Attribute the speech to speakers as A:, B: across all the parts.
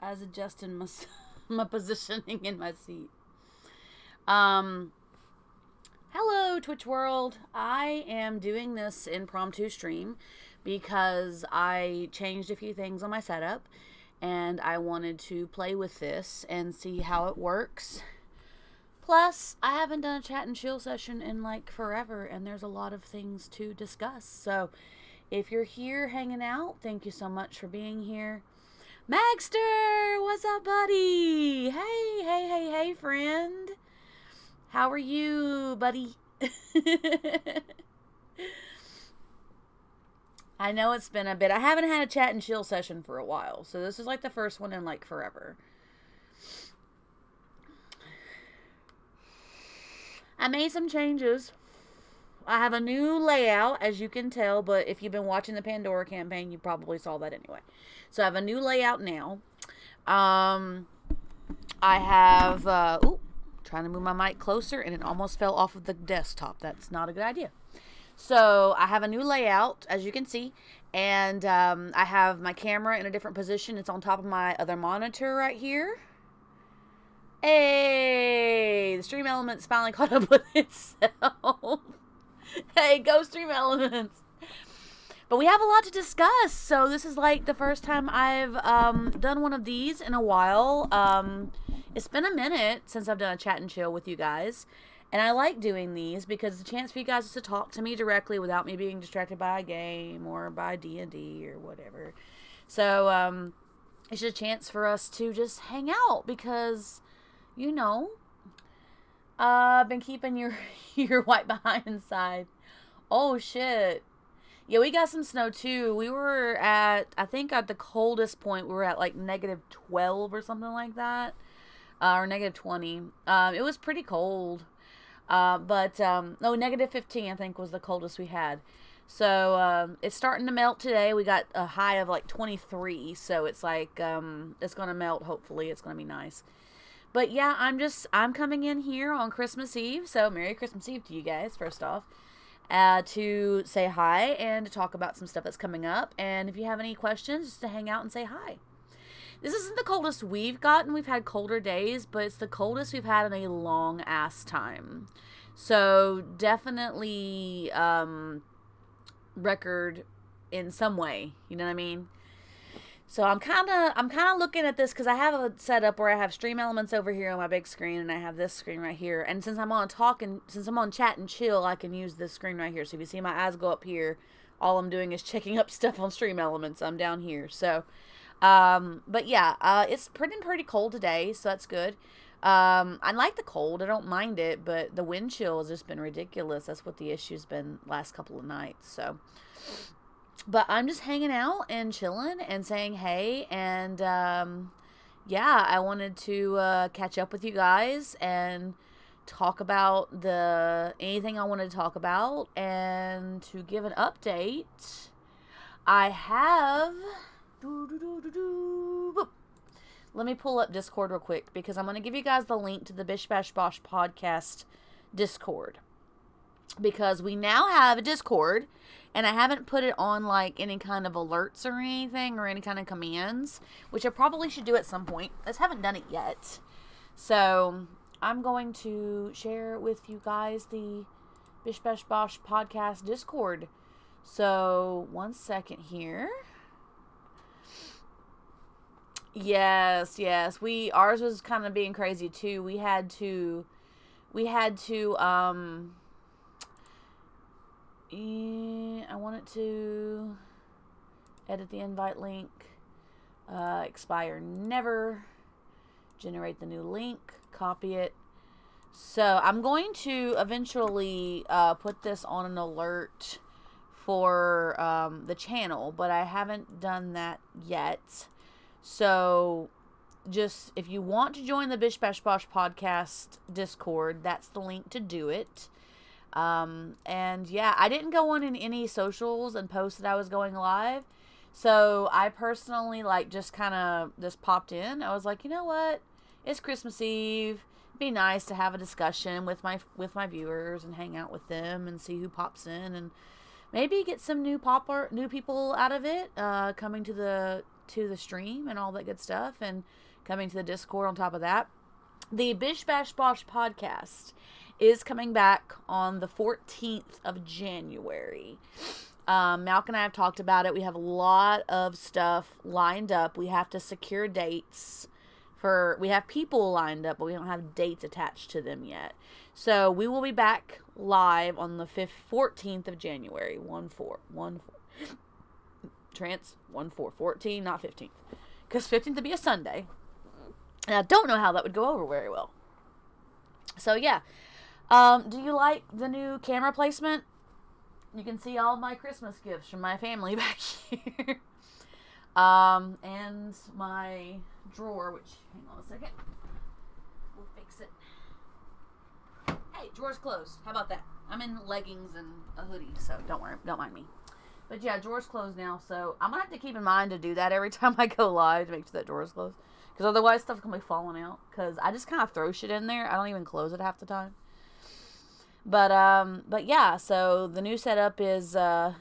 A: I was adjusting my my positioning in my seat. Um, Hello, Twitch world. I am doing this impromptu stream because I changed a few things on my setup and I wanted to play with this and see how it works. Plus, I haven't done a chat and chill session in like forever, and there's a lot of things to discuss. So, if you're here hanging out, thank you so much for being here. Magster, what's up, buddy? Hey, friend. How are you, buddy? I know it's been a bit. I haven't had a chat and chill session for a while, so this is like the first one in like forever. I made some changes. I have a new layout, as you can tell, but if you've been watching the Pandora campaign, you probably saw that anyway. So I have a new layout now. I have, trying to move my mic closer, and it almost fell off of the desktop. That's not a good idea. So I have a new layout, as you can see, and I have my camera in a different position. It's on top of my other monitor right here. Hey, the Stream Elements finally caught up with itself. Hey, go Stream Elements. But we have a lot to discuss, so this is like the first time I've done one of these in a while. It's been a minute since I've done a chat and chill with you guys, and I like doing these because it's a chance for you guys to talk to me directly without me being distracted by a game or by D&D or whatever. So it's just a chance for us to just hang out because, you know, I've been keeping your white behind inside. Oh shit. Yeah, we got some snow too. We were at, I think at the coldest point, we were at like -12 or something like that. Or -20. It was pretty cold. But no, -15 I think was the coldest we had. So it's starting to melt today. We got a high of like 23. So it's like, it's going to melt. Hopefully it's going to be nice. But yeah, I'm coming in here on Christmas Eve. So Merry Christmas Eve to you guys, first off. To say hi and to talk about some stuff that's coming up. And if you have any questions, just to hang out and say hi. This isn't the coldest we've gotten. We've had colder days, but it's the coldest we've had in a long ass time. So definitely record in some way. You know what I mean? So I'm kind of looking at this because I have a setup where I have Stream Elements over here on my big screen, and I have this screen right here. And since I'm on chat and chill, I can use this screen right here. So if you see my eyes go up here, all I'm doing is checking up stuff on Stream Elements. I'm down here. So, but yeah, it's pretty cold today, so that's good. I like the cold. I don't mind it, but the wind chill has just been ridiculous. That's what the issue's been last couple of nights. So. But I'm just hanging out and chilling and saying hey. And yeah, I wanted to catch up with you guys and talk about anything I wanted to talk about. And to give an update, I have... Let me pull up Discord real quick because I'm going to give you guys the link to the Bish Bash Bosh podcast Discord. Because we now have a Discord, and I haven't put it on like any kind of alerts or anything or any kind of commands, which I probably should do at some point. I just haven't done it yet. So I'm going to share with you guys the Bish Bash Bosh podcast Discord. So 1 second here. Yes. Ours was kind of being crazy too. We had to I wanted to edit the invite link, expire never, generate the new link, copy it. So I'm going to eventually put this on an alert for the channel, but I haven't done that yet. So just if you want to join the Bish Bash Bosh podcast Discord, that's the link to do it. And yeah, I didn't go on in any socials and post that I was going live. So I personally just popped in. I was like, you know what? It's Christmas Eve. It'd be nice to have a discussion with my viewers and hang out with them and see who pops in and maybe get some new people out of it, coming to the stream and all that good stuff, and coming to the Discord on top of that. The Bish Bash Bosh podcast is coming back on the 14th of January. Malk and I have talked about it. We have a lot of stuff lined up. We have to secure dates we have people lined up, but we don't have dates attached to them yet. So we will be back live on the 14th of January. 1-4. Trance 1-4. Not 15th. Because 15th would be a Sunday. And I don't know how that would go over very well. So yeah. Do you like the new camera placement? You can see all my Christmas gifts from my family back here. And my drawer, which, hang on a second. We'll fix it. Hey, drawer's closed. How about that? I'm in leggings and a hoodie, so don't worry. Don't mind me. But yeah, drawer's closed now, so I'm going to have to keep in mind to do that every time I go live to make sure that drawer's closed. Because otherwise stuff's going to be falling out. Because I just kind of throw shit in there. I don't even close it half the time. But yeah, so the new setup is, yeah,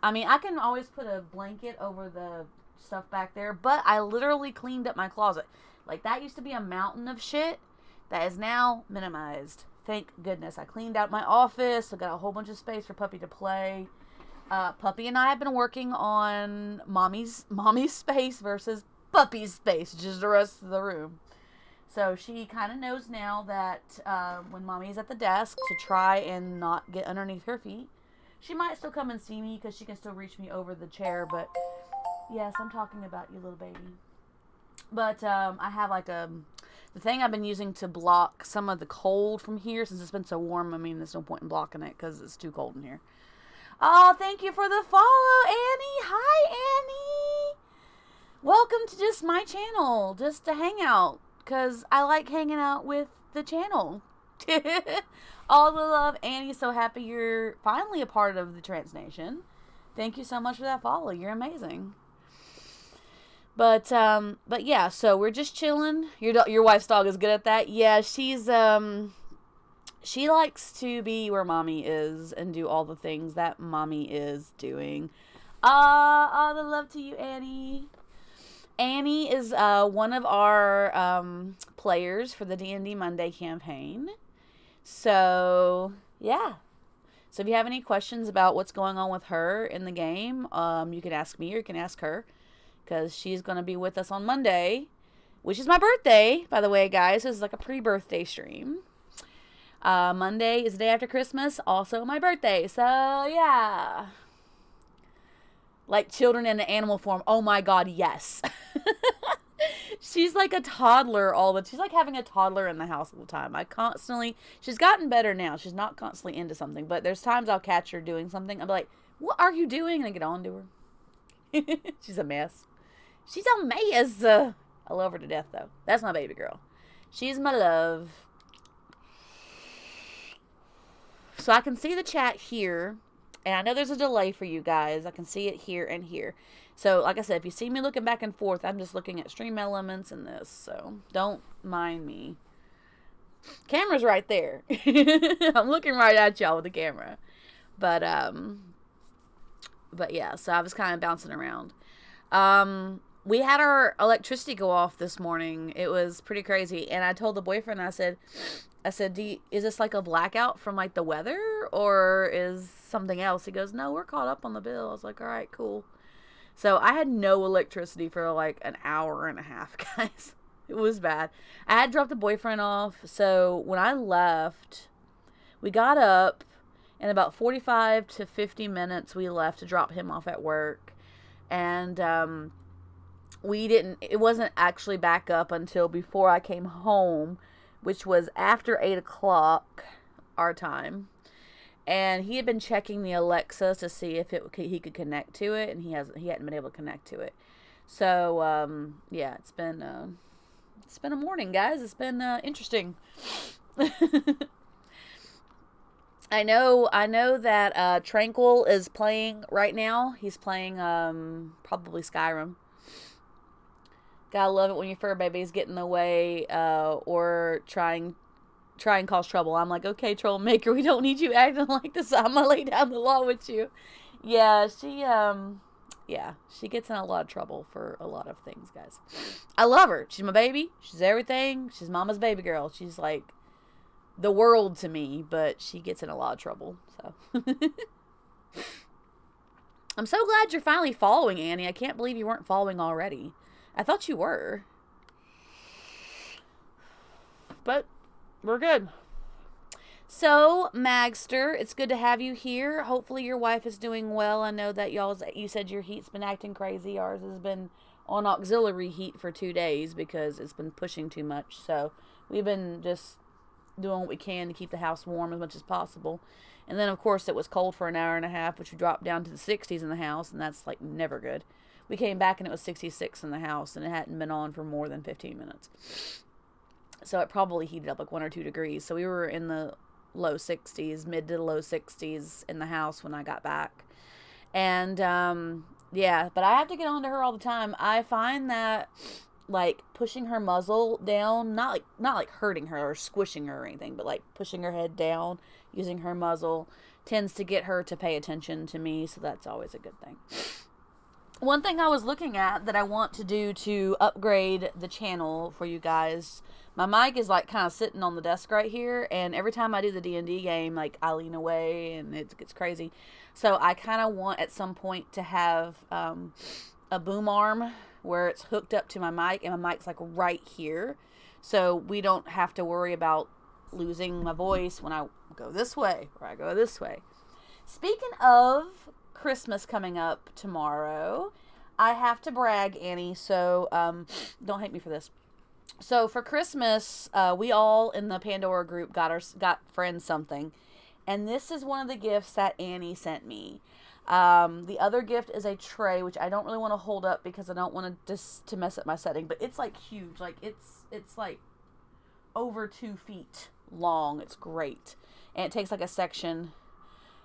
A: I mean, I can always put a blanket over the stuff back there, but I literally cleaned up my closet. Like, that used to be a mountain of shit that is now minimized. Thank goodness. I cleaned out my office. I got a whole bunch of space for Puppy to play. Puppy and I have been working on mommy's space versus Puppy's space, which is the rest of the room. So she kind of knows now that when Mommy's at the desk to try and not get underneath her feet. She might still come and see me because she can still reach me over the chair. But yes, I'm talking about you, little baby. But I have like the thing I've been using to block some of the cold from here since it's been so warm. I mean, there's no point in blocking it because it's too cold in here. Oh, thank you for the follow, Annie. Hi, Annie. Welcome to just my channel, just to hang out. Because I like hanging out with the channel. All the love. Annie, so happy you're finally a part of the Trance Nation. Thank you so much for that follow. You're amazing. But yeah, so we're just chilling. Your wife's dog is good at that. Yeah, she's, she likes to be where Mommy is and do all the things that Mommy is doing. All the love to you, Annie. Annie is one of our players for the D&D Monday campaign. So, yeah. So if you have any questions about what's going on with her in the game, you can ask me or you can ask her. Because she's going to be with us on Monday, which is my birthday, by the way, guys. This is like a pre-birthday stream. Monday is the day after Christmas, also my birthday. So, yeah. Like children in an animal form. Oh my God, yes. She's like a toddler she's like having a toddler in the house all the time. She's gotten better now. She's not constantly into something, but there's times I'll catch her doing something. I'll be like, what are you doing? And I get on to her. She's a mess. She's a mess. I love her to death, though. That's my baby girl. She's my love. So I can see the chat here. And I know there's a delay for you guys. I can see it here and here. So, like I said, if you see me looking back and forth, I'm just looking at Stream Elements and this. So, don't mind me. Camera's right there. I'm looking right at y'all with the camera. But yeah, so I was kind of bouncing around. We had our electricity go off this morning. It was pretty crazy. And I told the boyfriend, I said, is this like a blackout from like the weather or is something else? He goes, no, we're caught up on the bill. I was like, all right, cool. So I had no electricity for like an hour and a half, guys. It was bad. I had dropped the boyfriend off. So when I left, we got up in about 45 to 50 minutes. We left to drop him off at work. And, it wasn't actually back up until before I came home, which was after 8 o'clock our time. And he had been checking the Alexa to see if he could connect to it, and he hadn't been able to connect to it. So yeah, it's been a morning, guys. It's been interesting. I know that Tranquil is playing right now. He's playing probably Skyrim. Gotta love it when your fur baby's getting in the way or trying try and cause trouble. I'm like, okay, troublemaker, we don't need you acting like this. I'm gonna lay down the law with you. Yeah, she gets in a lot of trouble for a lot of things, guys. I love her. She's my baby. She's everything. She's mama's baby girl. She's like the world to me, but she gets in a lot of trouble. So I'm so glad you're finally following, Annie. I can't believe you weren't following already. I thought you were. But we're good. So, Magster, it's good to have you here. Hopefully your wife is doing well. I know that you said your heat's been acting crazy. Ours has been on auxiliary heat for 2 days because it's been pushing too much. So, we've been just doing what we can to keep the house warm as much as possible. And then, of course, it was cold for an hour and a half, which dropped down to the 60s in the house, and that's, like, never good. We came back and it was 66 in the house, and it hadn't been on for more than 15 minutes. So, it probably heated up like 1 or 2 degrees. So, we were in the low 60s, mid to low 60s in the house when I got back. And, yeah, but I have to get on to her all the time. I find that, like, pushing her muzzle down, not like hurting her or squishing her or anything, but, like, pushing her head down, using her muzzle, tends to get her to pay attention to me, so that's always a good thing. One thing I was looking at that I want to do to upgrade the channel for you guys, my mic is like kind of sitting on the desk right here, and every time I do the D&D game, like I lean away and it gets crazy. So I kind of want at some point to have a boom arm where it's hooked up to my mic, and my mic's like right here, so we don't have to worry about losing my voice when I go this way or I go this way. Speaking of Christmas coming up tomorrow, I have to brag, Annie, so don't hate me for this. So for Christmas, we all in the Pandora group got friends something, and this is one of the gifts that Annie sent me. The other gift is a tray, which I don't really want to hold up because I don't want to mess up my setting, but it's like huge. Like it's like over 2 feet long. It's great, and it takes like a section.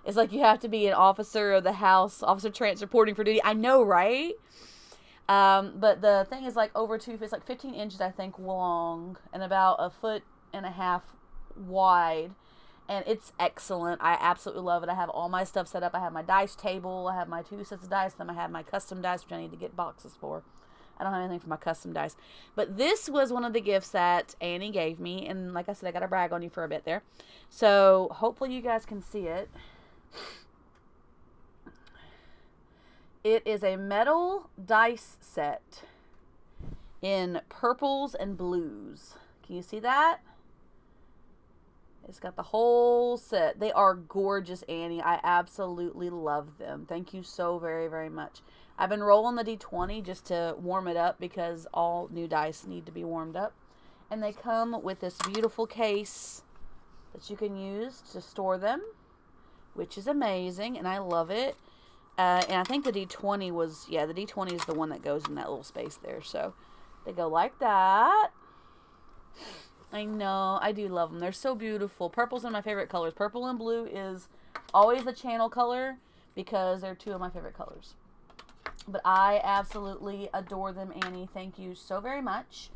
A: It's like you have to be an officer of the house, officer transporting for duty. I know, right? But the thing is like over 2 feet, it's like 15 inches, I think, long, and about 1.5 feet wide. And it's excellent. I absolutely love it. I have all my stuff set up. I have my dice table. I have my 2 sets of dice. Then I have my custom dice, which I need to get boxes for. I don't have anything for my custom dice. But this was one of the gifts that Annie gave me. And like I said, I got to brag on you for a bit there. So hopefully you guys can see it. It is a metal dice set in purples and blues. Can you see that? It's got the whole set. They are gorgeous, Annie. I absolutely love them. Thank you so very, very much. I've been rolling the D20 just to warm it up because all new dice need to be warmed up. And they come with this beautiful case that you can use to store them, which is amazing, and I love it. And I think the D20 was, the D20 is the one that goes in that little space there. So they go like that. I know, I do love them. They're so beautiful. Purple's one of my favorite colors. Purple and blue is always the channel color because they're 2 of my favorite colors. But I absolutely adore them, Annie. Thank you so very much.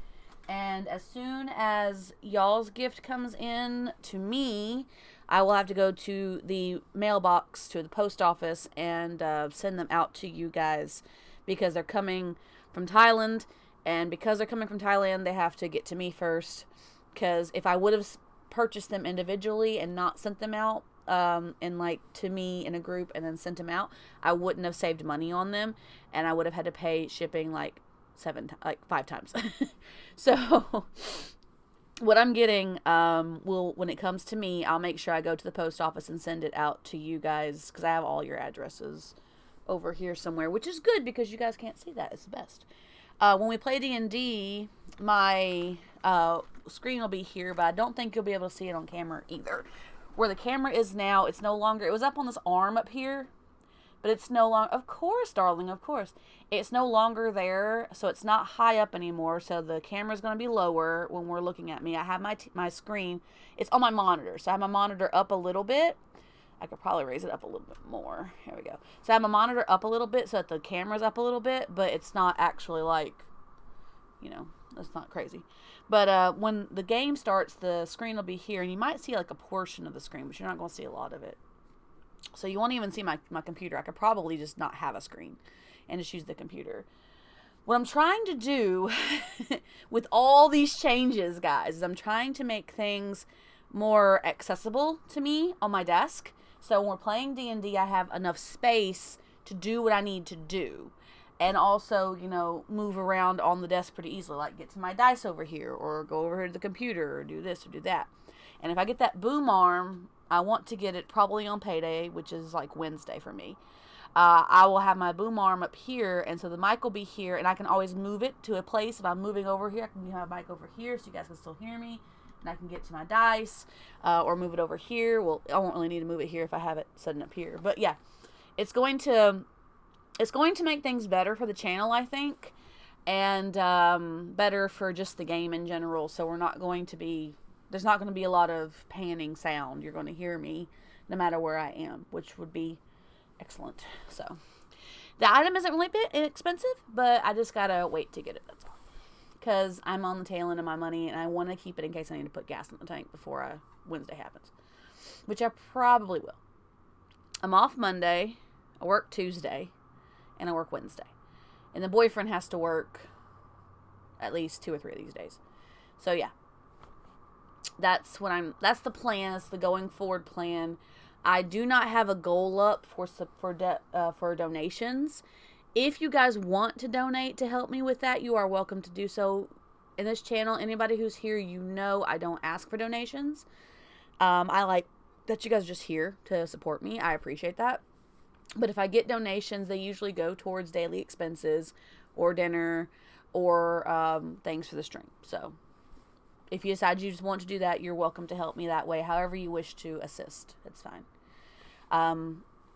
A: And as soon as y'all's gift comes in to me, I will have to go to the mailbox, to the post office, and send them out to you guys because they're coming from Thailand. And because they're coming from Thailand, they have to get to me first. Because if I would have purchased them individually and not sent them out, and like to me in a group and then sent them out, I wouldn't have saved money on them, and I would have had to pay shipping like 5 times. So what I'm getting, when it comes to me, I'll make sure I go to the post office and send it out to you guys because I have all your addresses over here somewhere, which is good because you guys can't see that. It's the best. When we play D&D, my screen will be here, but I don't think you'll be able to see it on camera either. Where the camera is now, it's no longer, it was up on this arm up here, but it's no longer, of course, darling, of course. It's no longer there, so it's not high up anymore, so the camera's going to be lower when we're looking at me. I have my screen, it's on my monitor, so I have my monitor up a little bit. I could probably raise it up a little bit more. Here we go. So I have my monitor up a little bit so that the camera's up a little bit, but it's not actually like, That's not crazy. But when the game starts, the screen will be here, and you might see like a portion of the screen, but you're not going to see a lot of it. So you won't even see my computer. I could probably just not have a screen and just use the computer. What I'm trying to do with all these changes, guys, is I'm trying to make things more accessible to me on my desk. So when we're playing D&D, I have enough space to do what I need to do. And also, you know, move around on the desk pretty easily. Like get to my dice over here, or go over here to the computer, or do this or do that. And if I get that boom arm, I want to get it probably on payday, which is like Wednesday for me. I will have my boom arm up here, and so the mic will be here, and I can always move it to a place. If I'm moving over here, I can have my mic over here so you guys can still hear me, and I can get to my dice, or move it over here. Well, I won't really need to move it here if I have it setting up here. But yeah, it's going to make things better for the channel, I think, and better for just the game in general. So there's not going to be a lot of panning sound. You're going to hear me no matter where I am, which would be excellent. So the item isn't really expensive, but I just gotta wait to get it. That's all, because I'm on the tail end of my money, and I want to keep it in case I need to put gas in the tank before Wednesday happens, which I probably will. I'm off Monday, I work Tuesday, and I work Wednesday, and the boyfriend has to work at least 2 or 3 of these days. So yeah, that's the plan. That's the going forward plan. I do not have a goal up for donations. If you guys want to donate to help me with that, you are welcome to do so. In this channel, anybody who's here, you know I don't ask for donations. I like that you guys are just here to support me. I appreciate that. But if I get donations, they usually go towards daily expenses or dinner or things for the stream. So if you decide you just want to do that, you're welcome to help me that way. However you wish to assist, it's fine.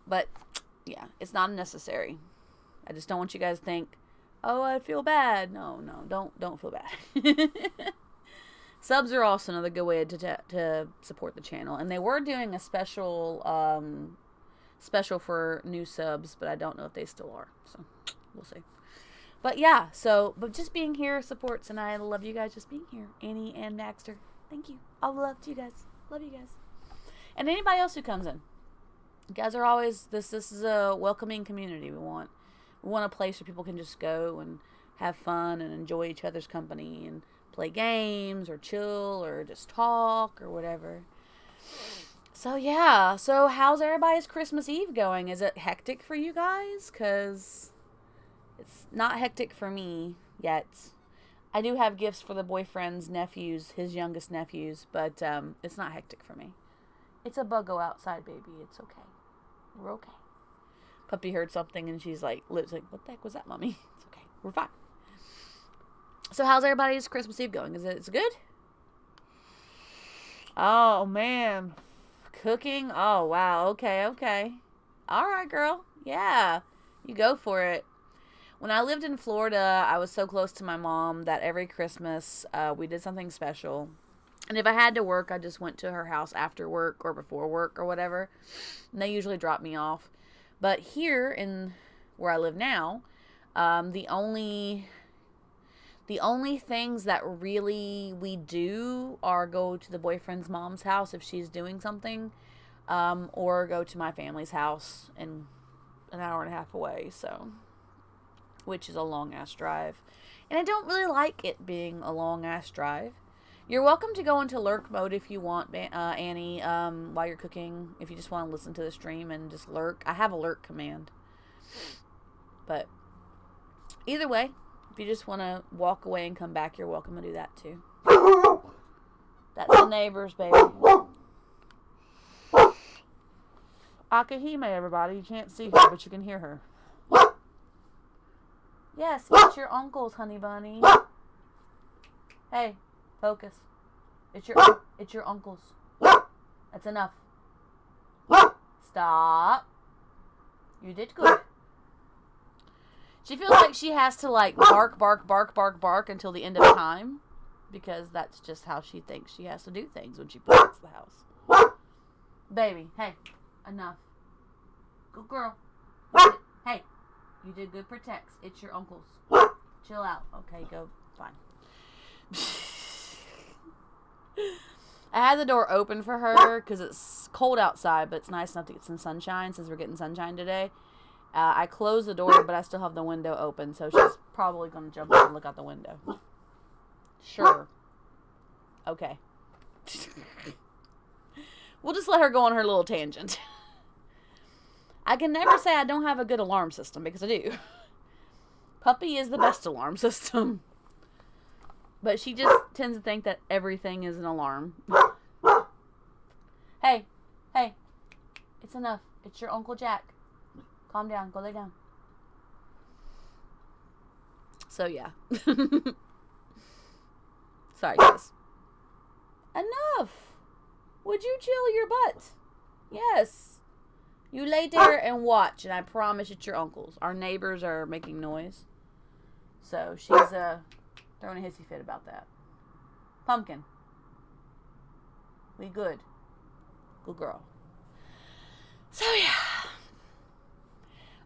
A: But yeah, it's not necessary. I just don't want you guys to think, oh, I feel bad. No, don't feel bad. Subs are also another good way to support the channel, and they were doing a special for new subs, but I don't know if they still are. So we'll see. But yeah, but just being here supports, and I love you guys just being here. Annie and Baxter, thank you. All love to you guys. Love you guys. And anybody else who comes in. You guys are always, this is a welcoming community. We want a place where people can just go and have fun and enjoy each other's company and play games or chill or just talk or whatever. So yeah, so how's everybody's Christmas Eve going? Is it hectic for you guys? Because it's not hectic for me yet. I do have gifts for the boyfriend's nephews, his youngest nephews, but it's not hectic for me. It's a buggo outside, baby. It's okay. We're okay. Puppy heard something and she's like, what the heck was that, Mommy? It's okay. We're fine. So how's everybody's Christmas Eve going? Is it good? Oh, man. Cooking? Oh, wow. Okay. All right, girl. Yeah. You go for it. When I lived in Florida, I was so close to my mom that every Christmas we did something special. And if I had to work, I just went to her house after work or before work or whatever. And they usually dropped me off. But here in where I live now, the only things that really we do are go to the boyfriend's mom's house if she's doing something, or go to my family's house in an hour and a half away, so, which is a long ass drive. And I don't really like it being a long ass drive. You're welcome to go into lurk mode if you want, Annie, while you're cooking. If you just want to listen to the stream and just lurk. I have a lurk command. But either way, if you just want to walk away and come back, you're welcome to do that too. That's the neighbors, baby. Akahime, everybody. You can't see her, but you can hear her. Yes, it's your uncle's, honey bunny. Hey. Focus. It's your uncle's. That's enough. Stop. You did good. She feels like she has to bark until the end of time, because that's just how she thinks she has to do things when she protects the house. Baby, hey, enough. Good girl. Hey, you did good protects. It's your uncle's. Chill out. Okay, go. Fine. I had the door open for her because it's cold outside, but it's nice enough to get some sunshine since we're getting sunshine today. I closed the door, but I still have the window open, so she's probably going to jump up and look out the window. Sure. Okay. We'll just let her go on her little tangent. I can never say I don't have a good alarm system, because I do. Puppy is the best alarm system. But she just tends to think that everything is an alarm. Hey. Hey. It's enough. It's your Uncle Jack. Calm down. Go lay down. So, yeah. Sorry, guys. Enough. Would you chill your butt? Yes. You lay there and watch, and I promise it's your uncle's. Our neighbors are making noise. So, she's throwing a hissy fit about that. Pumpkin. We good. Good girl. So, yeah.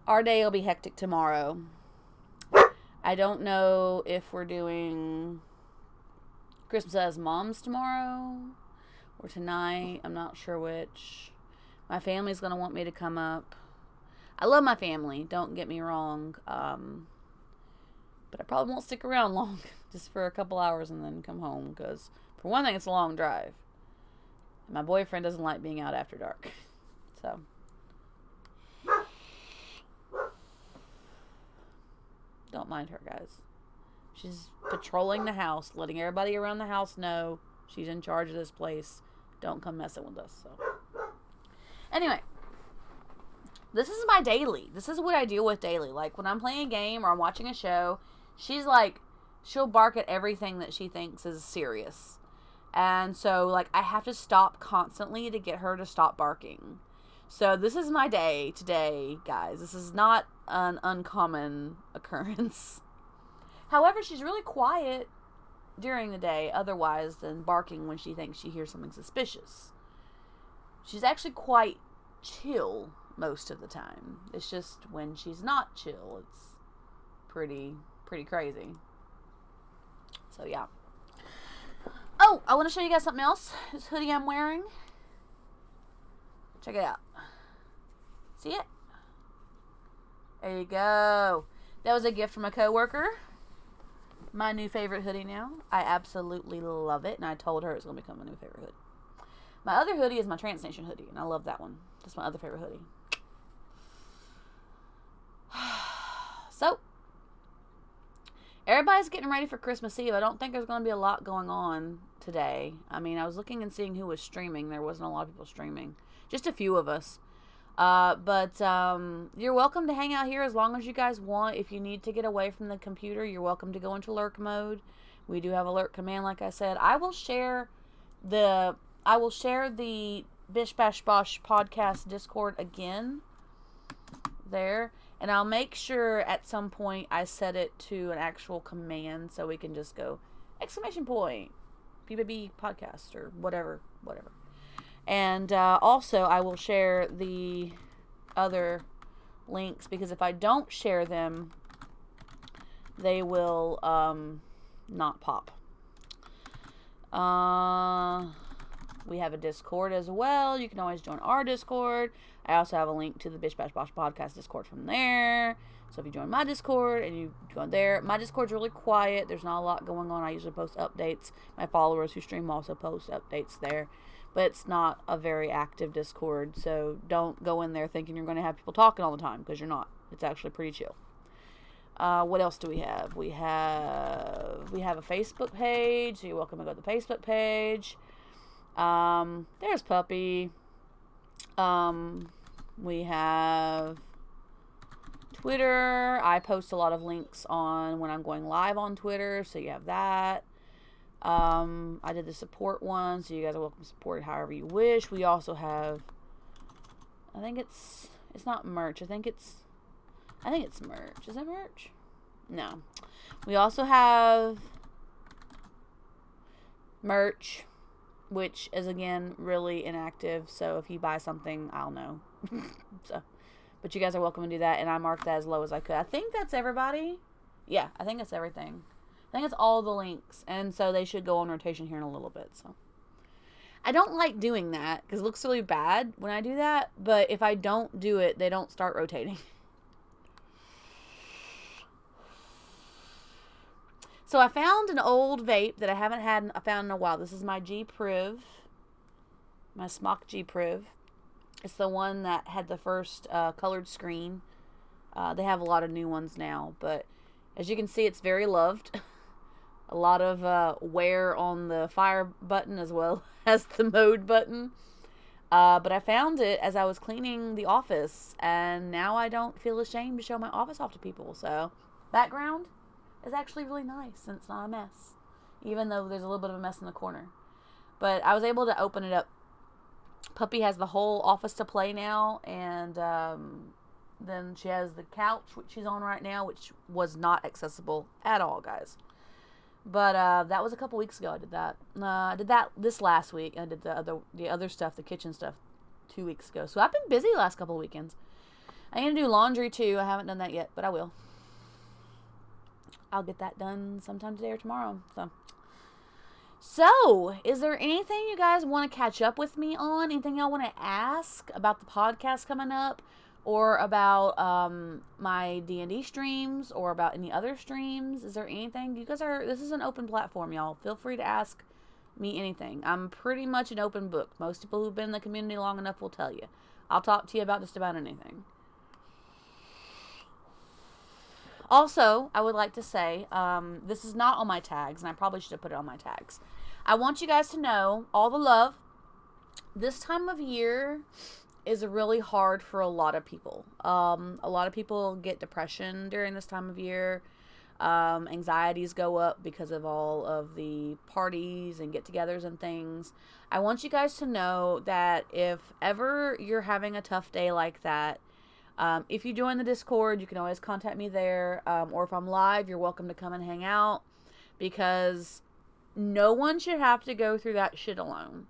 A: Our day will be hectic tomorrow. I don't know if we're doing Christmas as moms tomorrow or tonight. I'm not sure which. My family's going to want me to come up. I love my family. Don't get me wrong. But I probably won't stick around long. Just for a couple hours and then come home. Because, for one thing, it's a long drive. And my boyfriend doesn't like being out after dark. So. Don't mind her, guys. She's patrolling the house. Letting everybody around the house know she's in charge of this place. Don't come messing with us. So. Anyway. This is my daily. This is what I deal with daily. Like, when I'm playing a game or I'm watching a show, she's like, she'll bark at everything that she thinks is serious. And so, like, I have to stop constantly to get her to stop barking. So, this is my day today, guys. This is not an uncommon occurrence. However, she's really quiet during the day, otherwise, than barking when she thinks she hears something suspicious. She's actually quite chill most of the time. It's just when she's not chill, it's pretty crazy. So, yeah. Oh, I want to show you guys something else. This hoodie I'm wearing. Check it out. See it? There you go. That was a gift from a coworker. My new favorite hoodie now. I absolutely love it, and I told her it's going to become my new favorite hoodie. My other hoodie is my Trance Nation hoodie, and I love that one. That's my other favorite hoodie. So, everybody's getting ready for Christmas Eve. I don't think there's going to be a lot going on today. I mean, I was looking and seeing who was streaming. There wasn't a lot of people streaming. Just a few of us. But you're welcome to hang out here as long as you guys want. If you need to get away from the computer, you're welcome to go into lurk mode. We do have a lurk command, like I said. I will share the Bish Bash Bosh podcast Discord again there. And I'll make sure at some point I set it to an actual command so we can just go ! BBB podcast or whatever. And also I will share the other links because if I don't share them, they will not pop. We have a Discord as well. You can always join our Discord. I also have a link to the Bish Bash Bosh podcast Discord from there. So if you join my Discord and you go there, my Discord's really quiet. There's not a lot going on. I usually post updates. My followers who stream also post updates there. But it's not a very active Discord. So don't go in there thinking you're going to have people talking all the time because you're not. It's actually pretty chill. What else do we have? We have a Facebook page. So you're welcome to go to the Facebook page. There's Puppy. We have Twitter. I post a lot of links on when I'm going live on Twitter, so you have that. I did the support one, so you guys are welcome to support it however you wish. We also have, I think it's not merch. I think it's merch. Is that merch? No. We also have merch, which is, again, really inactive. So if you buy something, I'll know. But you guys are welcome to do that. And I marked that as low as I could. I think that's everybody. Yeah, I think that's everything. I think it's all the links, and so they should go on rotation here in a little bit. So I don't like doing that because it looks really bad when I do that, but if I don't do it, they don't start rotating. So I found an old vape that I haven't found in a while. This is my G-Priv, my Smok G-Priv. It's the one that had the first colored screen. They have a lot of new ones now, but as you can see, it's very loved. A lot of wear on the fire button as well as the mode button. But I found it as I was cleaning the office, and now I don't feel ashamed to show my office off to people. So, background is actually really nice, and it's not a mess, even though there's a little bit of a mess in the corner. But I was able to open it up. Puppy has the whole office to play now, and then she has the couch, which she's on right now, which was not accessible at all, guys. But that was a couple weeks ago I did that. I did that this last week. I did the other stuff, the kitchen stuff, 2 weeks ago. So I've been busy the last couple of weekends. I'm going to do laundry too. I haven't done that yet, but I will. I'll get that done sometime today or tomorrow. So, is there anything you guys want to catch up with me on? Anything y'all want to ask about the podcast coming up? Or about my D&D streams, or about any other streams? Is there anything? This is an open platform, y'all. Feel free to ask me anything. I'm pretty much an open book. Most people who've been in the community long enough will tell you. I'll talk to you about just about anything. Also, I would like to say, this is not on my tags, and I probably should have put it on my tags. I want you guys to know all the love. This time of year is really hard for a lot of people. A lot of people get depression during this time of year. Anxieties go up because of all of the parties and get-togethers and things. I want you guys to know that if ever you're having a tough day like that, if you join the Discord, you can always contact me there. Or if I'm live, you're welcome to come and hang out, because no one should have to go through that shit alone.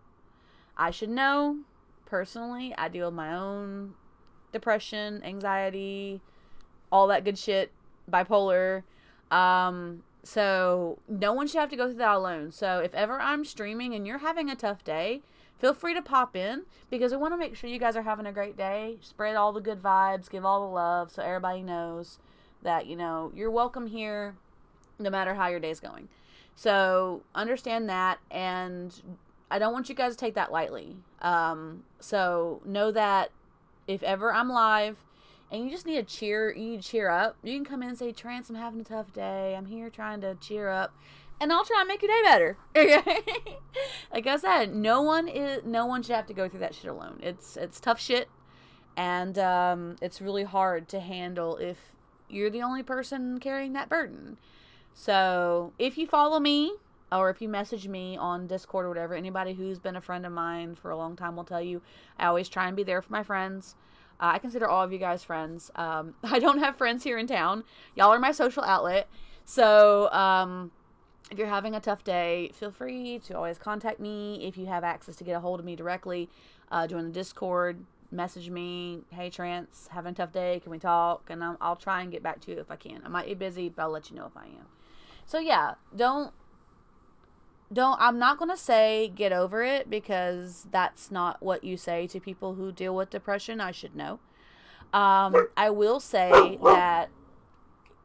A: I should know. Personally, I deal with my own depression, anxiety, all that good shit, bipolar. So no one should have to go through that alone. So if ever I'm streaming and you're having a tough day, feel free to pop in, because I want to make sure you guys are having a great day. Spread all the good vibes, give all the love, so everybody knows that, you're welcome here no matter how your day's going. So understand that, and I don't want you guys to take that lightly. So know that if ever I'm live and you just need you need to cheer up, you can come in and say, Trance, I'm having a tough day. I'm here trying to cheer up, and I'll try and make your day better. Like I said, no one should have to go through that shit alone. It's tough shit, and it's really hard to handle if you're the only person carrying that burden. So if you follow me, or if you message me on Discord or whatever, anybody who's been a friend of mine for a long time will tell you, I always try and be there for my friends. I consider all of you guys friends. I don't have friends here in town. Y'all are my social outlet. So, if you're having a tough day, feel free to always contact me. If you have access to get a hold of me directly, join the Discord, message me. Hey, Trance, having a tough day. Can we talk? And I'll try and get back to you if I can. I might be busy, but I'll let you know if I am. So, yeah, I'm not going to say get over it, because that's not what you say to people who deal with depression. I should know. I will say that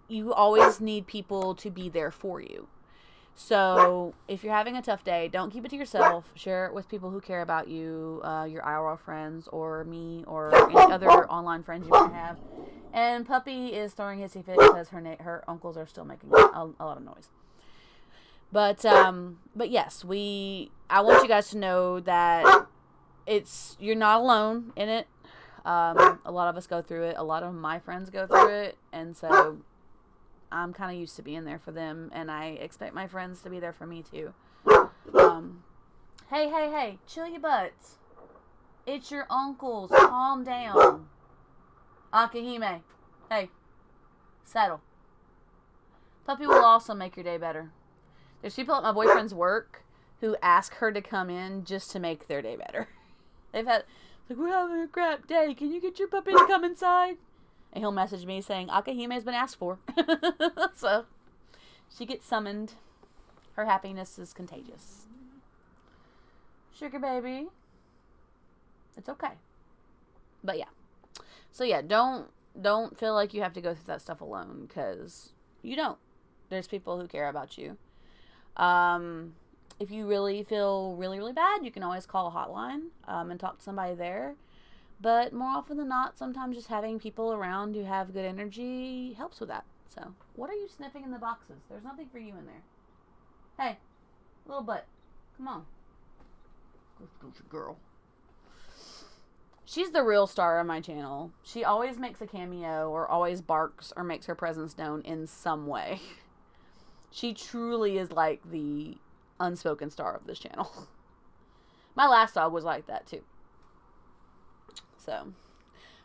A: you always need people to be there for you. So if you're having a tough day, don't keep it to yourself. Share it with people who care about you, your IRL friends, or me, or any other online friends you might have. And Puppy is throwing his fit because her uncles are still making a lot of noise. But yes, I want you guys to know that you're not alone in it. A lot of us go through it. A lot of my friends go through it. And so I'm kind of used to being there for them, and I expect my friends to be there for me too. Hey, chill your butts. It's your uncles. Calm down. Akahime, hey, settle. Puppy will also make your day better. There's people at my boyfriend's work who ask her to come in just to make their day better. We're having a crap day. Can you get your puppy to come inside? And he'll message me saying, Akahime's been asked for. So, She gets summoned. Her happiness is contagious. Sugar baby. It's okay. But yeah. So yeah, don't feel like you have to go through that stuff alone, because you don't. There's people who care about you. If you really feel really, really bad, you can always call a hotline and talk to somebody there. But more often than not, sometimes just having people around who have good energy helps with that. So, what are you sniffing in the boxes? There's nothing for you in there. Hey, little butt, come on. Good girl. She's the real star of my channel. She always makes a cameo or always barks or makes her presence known in some way. She truly is like the unspoken star of this channel. My last dog was like that too. So,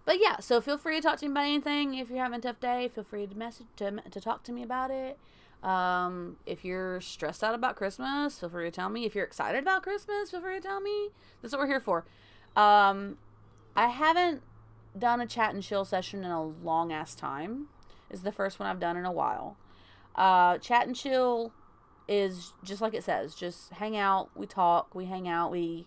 A: but yeah, so feel free to talk to me about anything. If you're having a tough day, feel free to message to talk to me about it. If you're stressed out about Christmas, feel free to tell me. If you're excited about Christmas, feel free to tell me. That's what we're here for. I haven't done a chat and chill session in a long ass time. It's the first one I've done in a while. Chat and chill is just like it says. Just hang out, we talk, we hang out, we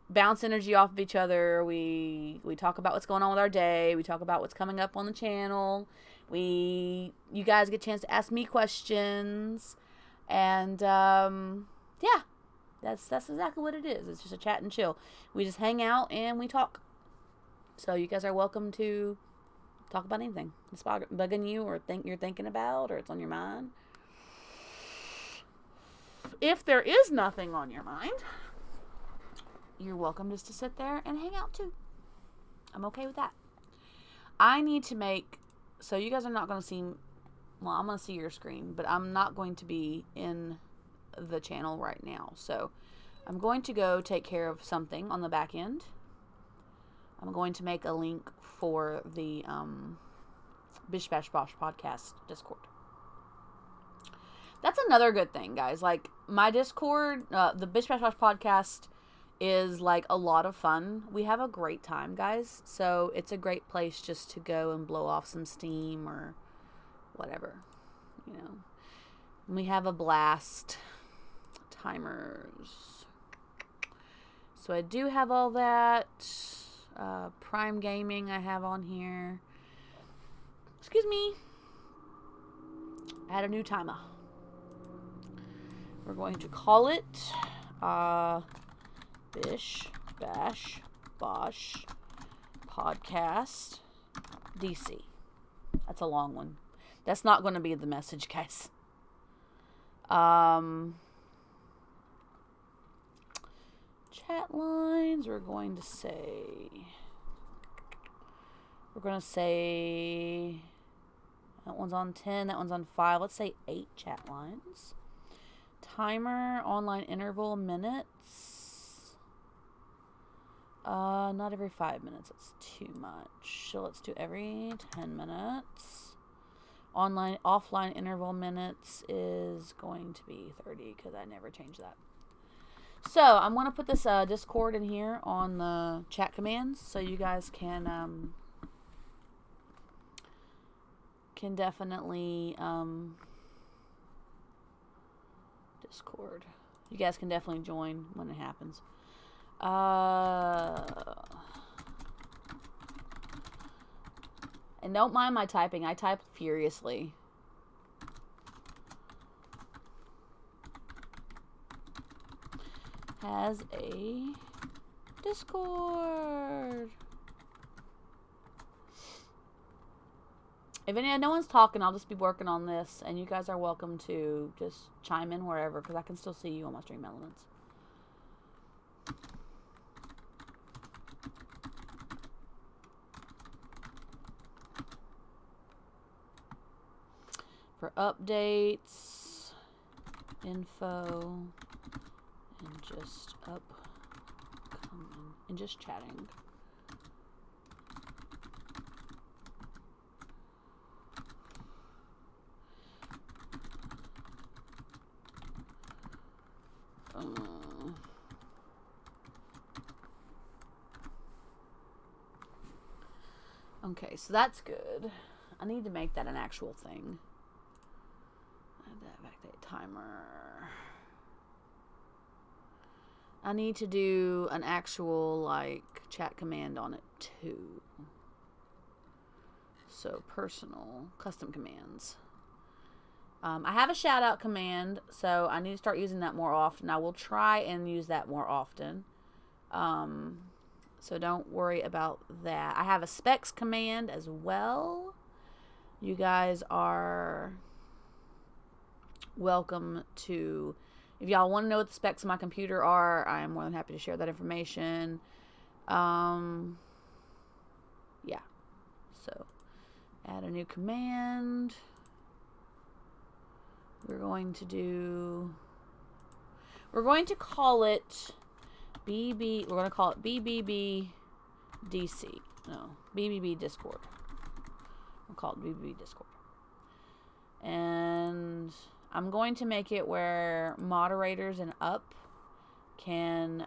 A: bounce energy off of each other. We talk about what's going on with our day. We talk about what's coming up on the channel. You guys get a chance to ask me questions. And yeah, that's exactly what it is. It's just a chat and chill. We just hang out and we talk. So you guys are welcome to talk about anything that's bugging you or you're thinking about or it's on your mind. If there is nothing on your mind, you're welcome just to sit there and hang out too. I'm okay with that. I need to make, so you guys are not going to see, well, I'm going to see your screen, but I'm not going to be in the channel right now. So I'm going to go take care of something on the back end. I'm going to make a link for the Bish Bash Bosh podcast Discord. That's another good thing, guys. Like, my Discord, the Bish Bash Bosh podcast is like a lot of fun. We have a great time, guys. So it's a great place just to go and blow off some steam or whatever, you know. We have a blast. Timers. So I do have all that. Prime Gaming I have on here. Excuse me. I had a new timer. We're going to call it Bish Bash Bosh Podcast DC. That's a long one. That's not going to be the message, guys. Chat lines, we're going to say that one's on 10, that one's on 5. Let's say 8 chat lines. Timer, online interval, minutes. Not every 5 minutes. That's too much. So let's do every 10 minutes. Offline interval minutes is going to be 30 because I never change that. So I'm going to put this Discord in here on the chat commands so you guys can definitely Discord. You guys can definitely join when it happens. And don't mind my typing. I type furiously. Has a Discord. If no one's talking, I'll just be working on this, and you guys are welcome to just chime in wherever, because I can still see you on my Stream Elements. For updates, info, and just upcoming, and just chatting. Okay, so that's good. I need to make that an actual thing. timer. I need to do an actual, like, chat command on it, too. So, personal, custom commands. I have a shout-out command, so I need to start using that more often. I will try and use that more often. So, don't worry about that. I have a specs command as well. You guys are welcome to... If y'all want to know what the specs of my computer are, I am more than happy to share that information. Yeah. So, add a new command. We're going to call it BB. We're going to call it BBB DC. No, BBB Discord. We'll call it BBB Discord. And I'm going to make it where moderators and up can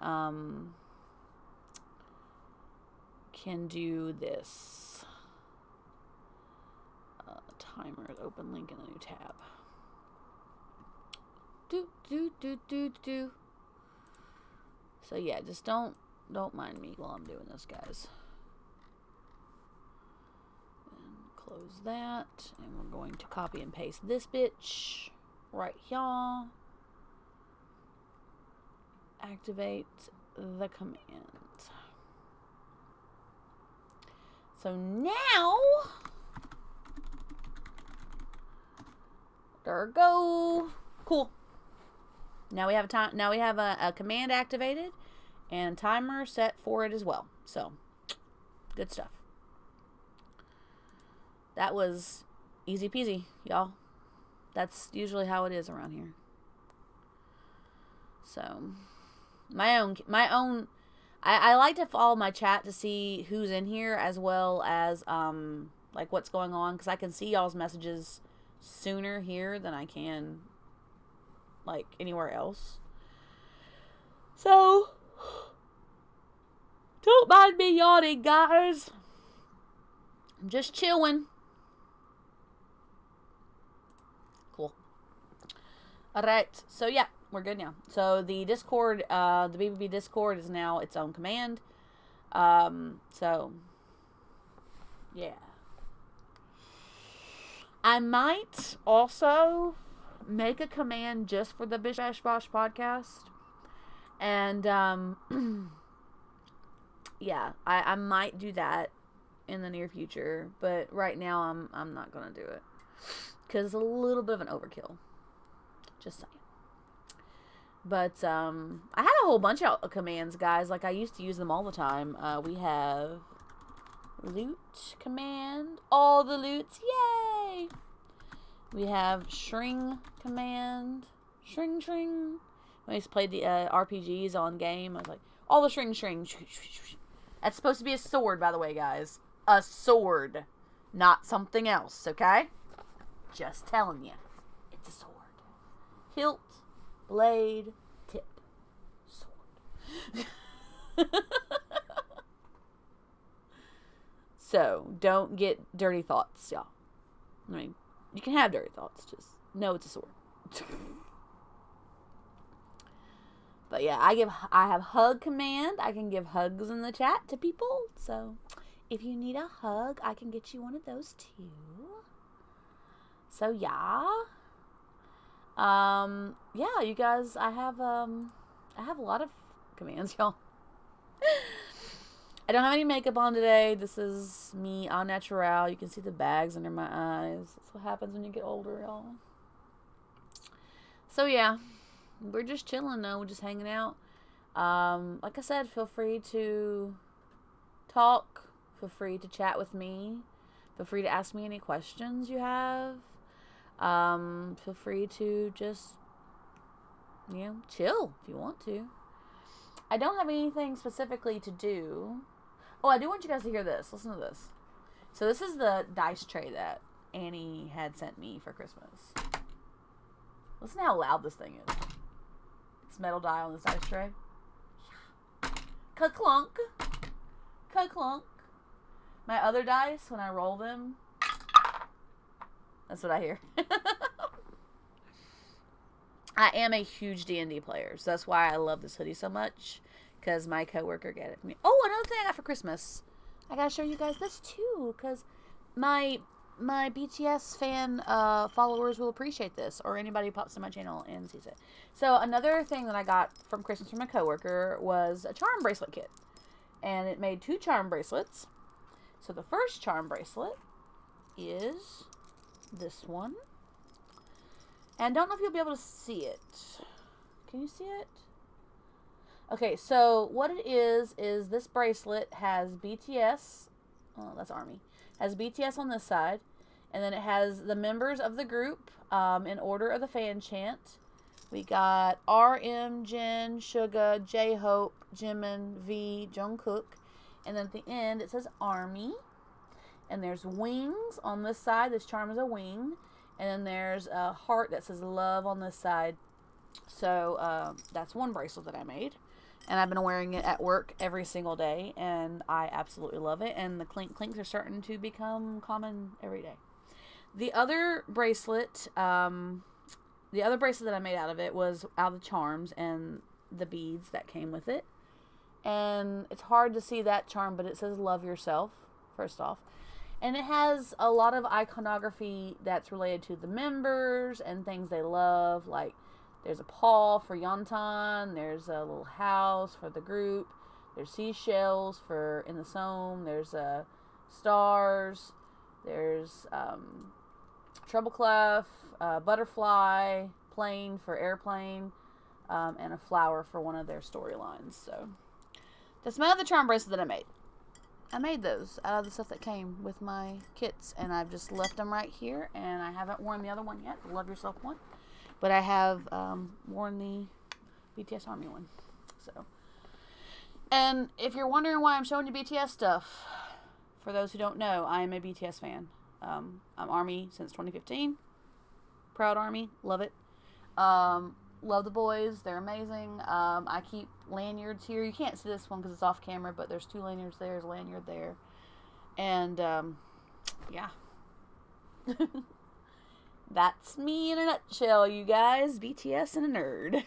A: do this. Timer, open link in a new tab. Do. So yeah, just don't mind me while I'm doing this, guys. And close that, and we're going to copy and paste this bitch right here. Activate the command. So now, there we go. Cool. Now we have a command activated and timer set for it as well. So, good stuff. That was easy peasy, y'all. That's usually how it is around here. So, I like to follow my chat to see who's in here as well as like what's going on, because I can see y'all's messages sooner here than I can like anywhere else. So don't mind me yawning, guys. I'm just chilling. Cool. Alright, so yeah, we're good now. So the Discord, the BBB Discord is now its own command. So yeah. I might also make a command just for the Bish Bash Bosh podcast. And, yeah, I might do that in the near future. But right now, I'm not going to do it. Because it's a little bit of an overkill. Just saying. But, I had a whole bunch of commands, guys. Like, I used to use them all the time. We have loot command. All the loots. Yay! We have shring command. Shring. When I used to play the RPGs on game, I was like, all the shring. That's supposed to be a sword, by the way, guys. A sword. Not something else, okay? Just telling you. It's a sword. Hilt, blade, tip. Sword. So, don't get dirty thoughts, y'all. I mean, you can have dirty thoughts, just know it's a sword. But yeah, I have hug command. I can give hugs in the chat to people. So if you need a hug, I can get you one of those too. So yeah. Yeah, you guys, I have a lot of commands, y'all. I don't have any makeup on today. This is me au naturel. You can see the bags under my eyes. That's what happens when you get older, y'all. So yeah, we're just chilling though. We're just hanging out. Like I said, feel free to talk. Feel free to chat with me. Feel free to ask me any questions you have. Feel free to just, chill if you want to. I don't have anything specifically to do. Oh, I do want you guys to hear this. Listen to this. So this is the dice tray that Annie had sent me for Christmas. Listen to how loud this thing is. This metal die on this dice tray. Ka-clunk. Ka-clunk. My other dice, when I roll them, that's what I hear. I am a huge D&D player, so that's why I love this hoodie so much, because my coworker got it for me. Oh, another thing I got for Christmas. I gotta show you guys this too, because my BTS fan followers will appreciate this, or anybody who pops in my channel and sees it. So another thing that I got from Christmas from my coworker was a charm bracelet kit, and it made 2 charm bracelets. So the first charm bracelet is this one. And I don't know if you'll be able to see it. Can you see it? Okay, so what it is this bracelet has BTS. Oh, that's ARMY. Has BTS on this side. And then it has the members of the group in order of the fan chant. We got RM, Jin, Suga, J-Hope, Jimin, V, Jungkook. And then at the end it says ARMY. And there's wings on this side. This charm is a wing. And then there's a heart that says love on this side. So that's one bracelet that I made. And I've been wearing it at work every single day. And I absolutely love it. And the clink clinks are starting to become common every day. The other bracelet that I made out of it was out of the charms and the beads that came with it. And it's hard to see that charm, but it says love yourself, first off. And it has a lot of iconography that's related to the members and things they love. Like, there's a paw for Yeontan. There's a little house for the group. There's seashells for In the Somme. There's stars. There's treble clef, butterfly, plane for airplane, and a flower for one of their storylines. So that's my other charm bracelet that I made. I made those out of the stuff that came with my kits, and I've just left them right here, and I haven't worn the other one yet, the Love Yourself one, but I have worn the BTS ARMY one. So, and if you're wondering why I'm showing you BTS stuff, for those who don't know, I am a BTS fan. I'm ARMY since 2015. Proud ARMY, love it. Love the boys, they're amazing. I keep lanyards here. You can't see this one because it's off camera, but there's 2 lanyards there, there's a lanyard there. And, yeah. That's me in a nutshell, you guys. BTS and a nerd.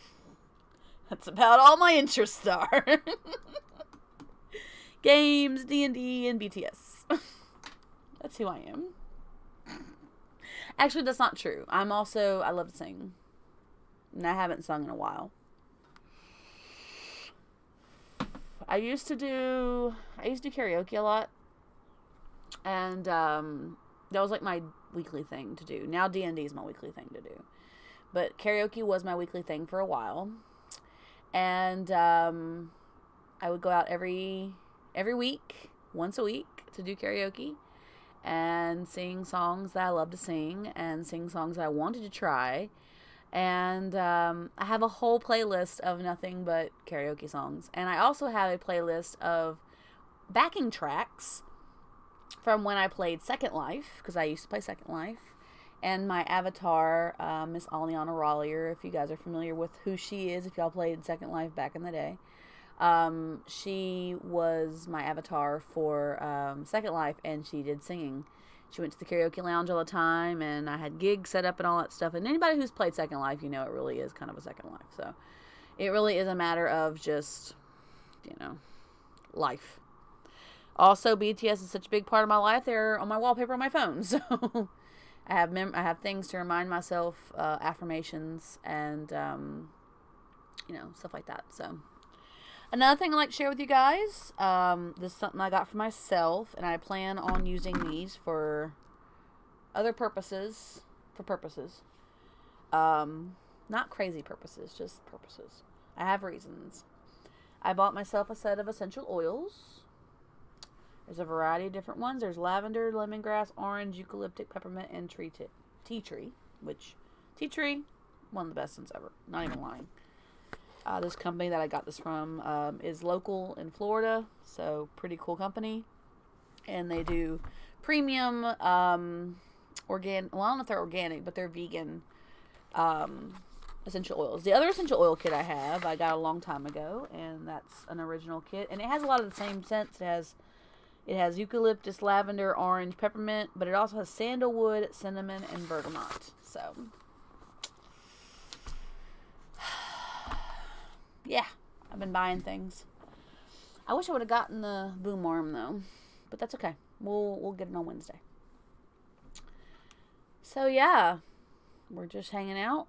A: That's about all my interests are. Games, D&D, and BTS. That's who I am. Actually, that's not true. I love to sing. And I haven't sung in a while. I used to do karaoke a lot. And that was like my weekly thing to do. Now D&D is my weekly thing to do. But karaoke was my weekly thing for a while. And I would go out every week, once a week, to do karaoke. And sing songs that I love to sing. And sing songs that I wanted to try. And I have a whole playlist of nothing but karaoke songs. And I also have a playlist of backing tracks from when I played Second Life, because I used to play Second Life. And my avatar, Miss Aliana Rollier, if you guys are familiar with who she is, if y'all played Second Life back in the day. She was my avatar for Second Life, and she did singing. She went to the karaoke lounge all the time, and I had gigs set up and all that stuff. And anybody who's played Second Life, you know it really is kind of a Second Life. So it really is a matter of just, life. Also, BTS is such a big part of my life. They're on my wallpaper on my phone. So I have things to remind myself, affirmations, and, stuff like that. So another thing I'd like to share with you guys, this is something I got for myself, and I plan on using these for other purposes, not crazy purposes, just purposes. I have reasons. I bought myself a set of essential oils. There's a variety of different ones. There's lavender, lemongrass, orange, eucalyptic, peppermint, and tea tree, one of the best scents ever. Not even lying. This company that I got this from is local in Florida, so pretty cool company. And they do premium organic, well, I don't know if they're organic, but they're vegan essential oils. The other essential oil kit I got a long time ago, and that's an original kit. And it has a lot of the same scents. It has eucalyptus, lavender, orange, peppermint, but it also has sandalwood, cinnamon, and bergamot. So yeah, I've been buying things. I wish I would have gotten the boom arm though, but that's okay. We'll get it on Wednesday. So yeah, we're just hanging out,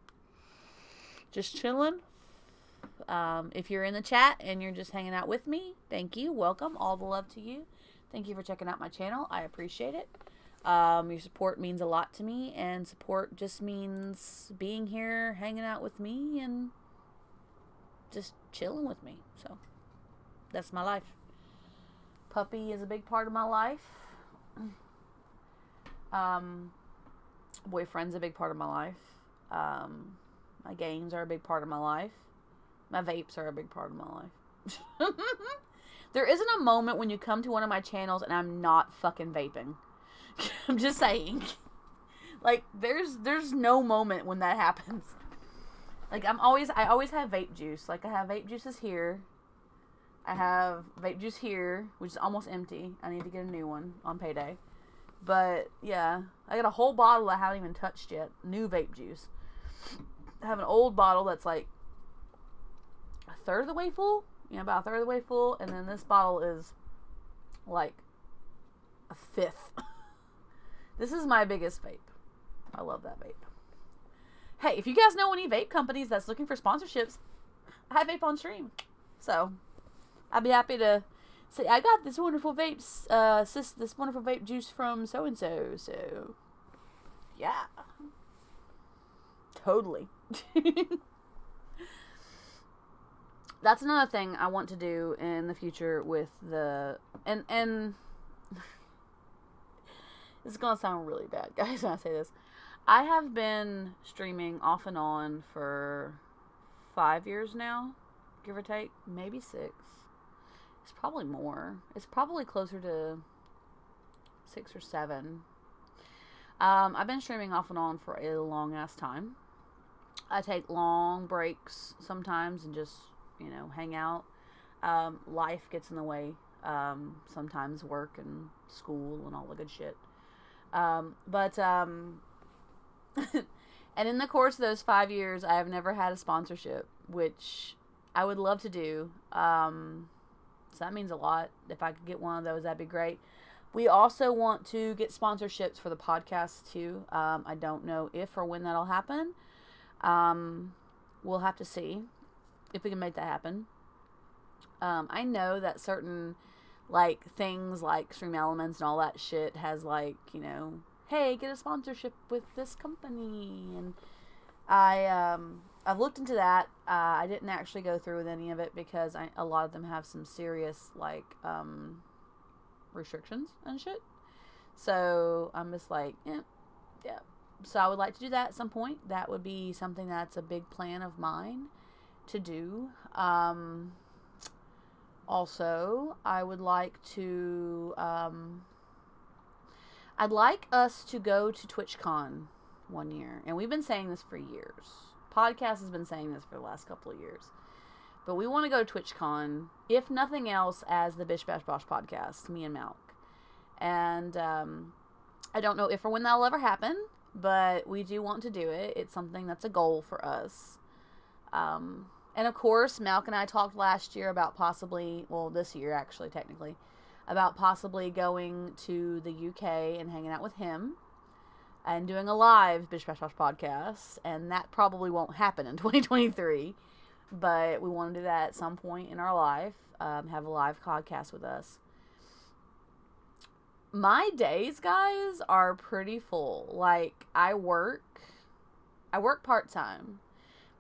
A: just chilling. If you're in the chat and you're just hanging out with me, thank you. Welcome. All the love to you. Thank you for checking out my channel. I appreciate it. Your support means a lot to me, and support just means being here, hanging out with me, and just chilling with me. So that's my life. Puppy is a big part of my life. Boyfriend's a big part of my life. My games are a big part of my life. My vapes are a big part of my life. There isn't a moment when you come to one of my channels and I'm not fucking vaping. I'm just saying. Like, there's no moment when that happens. Like, I always have vape juice. Like, I have vape juices here. I have vape juice here, which is almost empty. I need to get a new one on payday. But, yeah. I got a whole bottle I haven't even touched yet. New vape juice. I have an old bottle that's like a third of the way full. Yeah, about a third of the way full. And then this bottle is like a fifth. This is my biggest vape. I love that vape. Hey, if you guys know any vape companies that's looking for sponsorships, I have vape on stream. So, I'd be happy to say, I got this wonderful vapes, this wonderful vape juice from so-and-so. So, yeah. Totally. That's another thing I want to do in the future with the, and this is going to sound really bad, guys, when I say this. I have been streaming off and on for 5 years now, give or take. Maybe 6. It's probably more. It's probably closer to 6 or 7. I've been streaming off and on for a long-ass time. I take long breaks sometimes and just, hang out. Life gets in the way. Sometimes work and school and all the good shit. And in the course of those 5 years, I have never had a sponsorship, which I would love to do. So that means a lot. If I could get one of those, that'd be great. We also want to get sponsorships for the podcast too. I don't know if or when that'll happen. We'll have to see if we can make that happen. I know that certain things like Stream Elements and all that shit has hey, get a sponsorship with this company, and I've looked into that. I didn't actually go through with any of it because a lot of them have some serious restrictions and shit. So I'm just yeah. So I would like to do that at some point. That would be something that's a big plan of mine to do. Also, I would like to, I'd like us to go to TwitchCon one year. And we've been saying this for years. Podcast has been saying this for the last couple of years. But we want to go to TwitchCon, if nothing else, as the Bish Bash Bosh podcast, me and Malk. And I don't know if or when that'll ever happen, but we do want to do it. It's something that's a goal for us. And of course, Malk and I talked last year about this year actually, technically, about possibly going to the UK and hanging out with him and doing a live Bish Bash Bosh podcast. And that probably won't happen in 2023, but we want to do that at some point in our life, have a live podcast with us. My days, guys, are pretty full. I work part-time.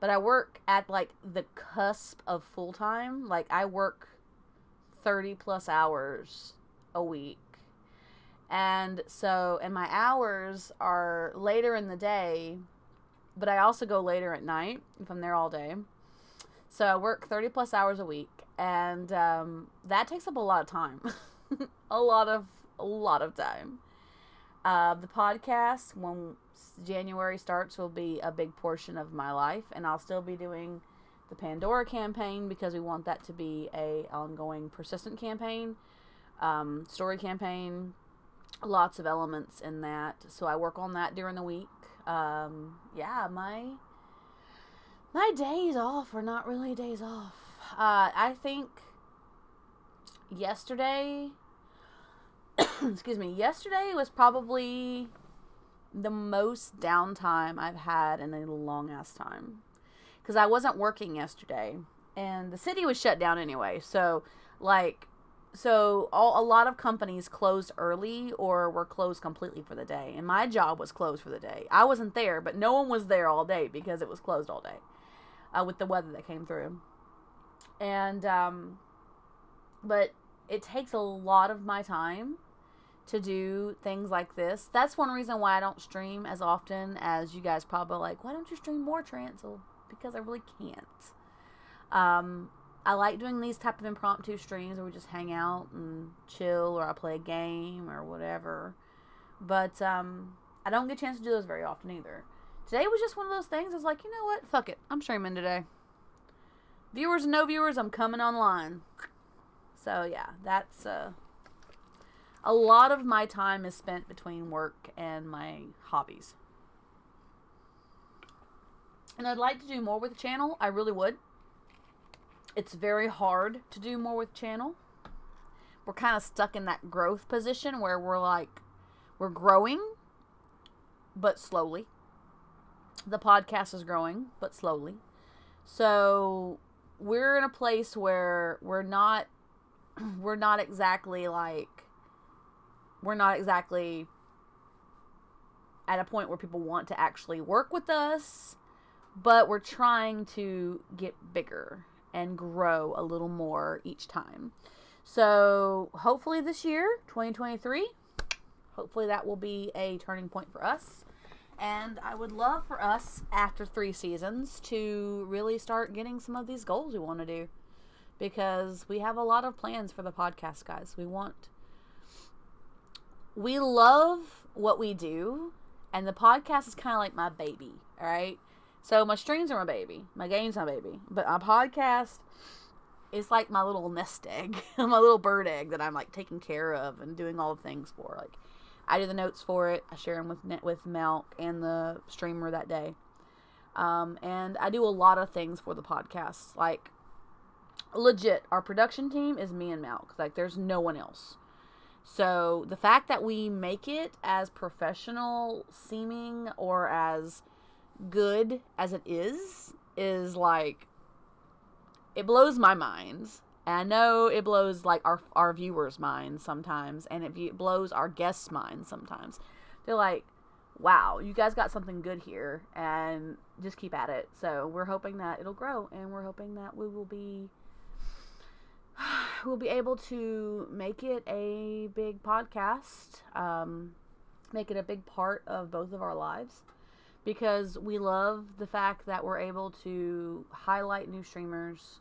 A: But I work at, the cusp of full-time. I work 30 plus hours a week. And my hours are later in the day, but I also go later at night if I'm there all day. So I work 30 plus hours a week, and that takes up a lot of time. a lot of time. The podcast, when January starts, will be a big portion of my life, and I'll still be doing the Pandora campaign because we want that to be a ongoing, persistent campaign, story campaign, lots of elements in that. So I work on that during the week. My days off are not really days off. I think yesterday, excuse me, yesterday was probably the most downtime I've had in a long ass time. Because I wasn't working yesterday, and the city was shut down anyway. So, a lot of companies closed early or were closed completely for the day. And my job was closed for the day. I wasn't there, but no one was there all day because it was closed all day with the weather that came through. And, but it takes a lot of my time to do things like this. That's one reason why I don't stream as often as you guys probably like. Why don't you stream more, Trancel? Because I really can't. I like doing these type of impromptu streams where we just hang out and chill, or I play a game or whatever. But I don't get a chance to do those very often either. Today was just one of those things. I was like, you know what? Fuck it. I'm streaming today. Viewers and no viewers, I'm coming online. So yeah, that's a lot of my time is spent between work and my hobbies. And I'd like to do more with the channel. I really would. It's very hard to do more with channel. We're kind of stuck in that growth position where we're growing, but slowly. The podcast is growing, but slowly. So we're in a place where we're not exactly at a point where people want to actually work with us, but we're trying to get bigger and grow a little more each time. So hopefully this year, 2023, hopefully that will be a turning point for us. And I would love for us, after 3 seasons, to really start getting some of these goals we want to do. Because we have a lot of plans for the podcast, guys. We love what we do, and the podcast is kind of like my baby, alright? So my streams are my baby, my game's my baby, but my podcast is like my little nest egg, my little bird egg that I'm like taking care of and doing all the things for. Like, I do the notes for it, I share them with Milk and the streamer that day, and I do a lot of things for the podcast. Like, legit, our production team is me and Milk. Like, there's no one else. So the fact that we make it as professional seeming or as good as it is like, it blows my mind. And I know it blows like our viewers' minds sometimes, and it blows our guests' minds sometimes. They're like, wow, you guys got something good here, and just keep at it. So we're hoping that it'll grow, and we're hoping that we'll be able to make it a big podcast, make it a big part of both of our lives, because we love the fact that we're able to highlight new streamers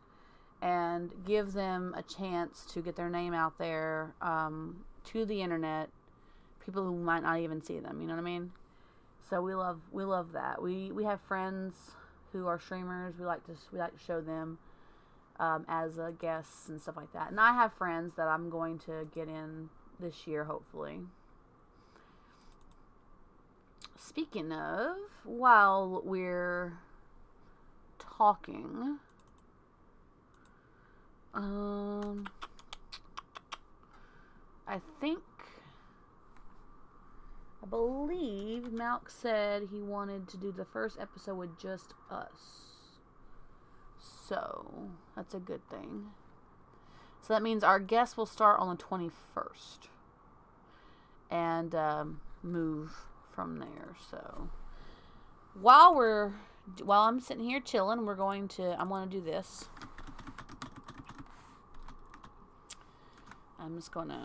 A: and give them a chance to get their name out there, to the internet, people who might not even see them, you know what I mean? So we love that. We have friends who are streamers. We like to show them as guests and stuff like that. And I have friends that I'm going to get in this year, hopefully. Speaking of, while we're talking, I believe Malk said he wanted to do the first episode with just us. So, that's a good thing. So that means our guest will start on the 21st. And move from there. So, while I'm sitting here chilling, I'm going to do this. I'm just going to...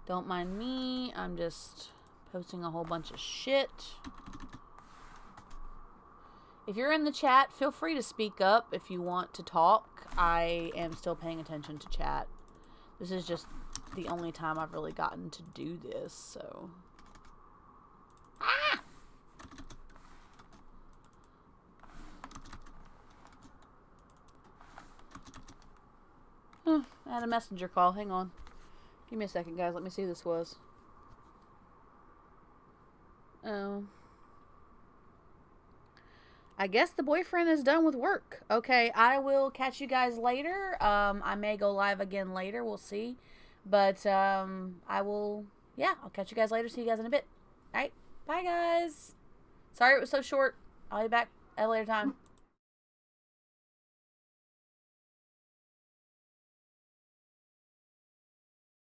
A: don't mind me. I'm just posting a whole bunch of shit. If you're in the chat, feel free to speak up if you want to talk. I am still paying attention to chat. This is just the only time I've really gotten to do this, so... Ah! I had a messenger call. Hang on. Give me a second, guys. Let me see who this was. Oh. I guess the boyfriend is done with work. Okay, I will catch you guys later. I may go live again later. We'll see. But I will, yeah, I'll catch you guys later. See you guys in a bit. All right, bye, guys. Sorry it was so short. I'll be back at a later time.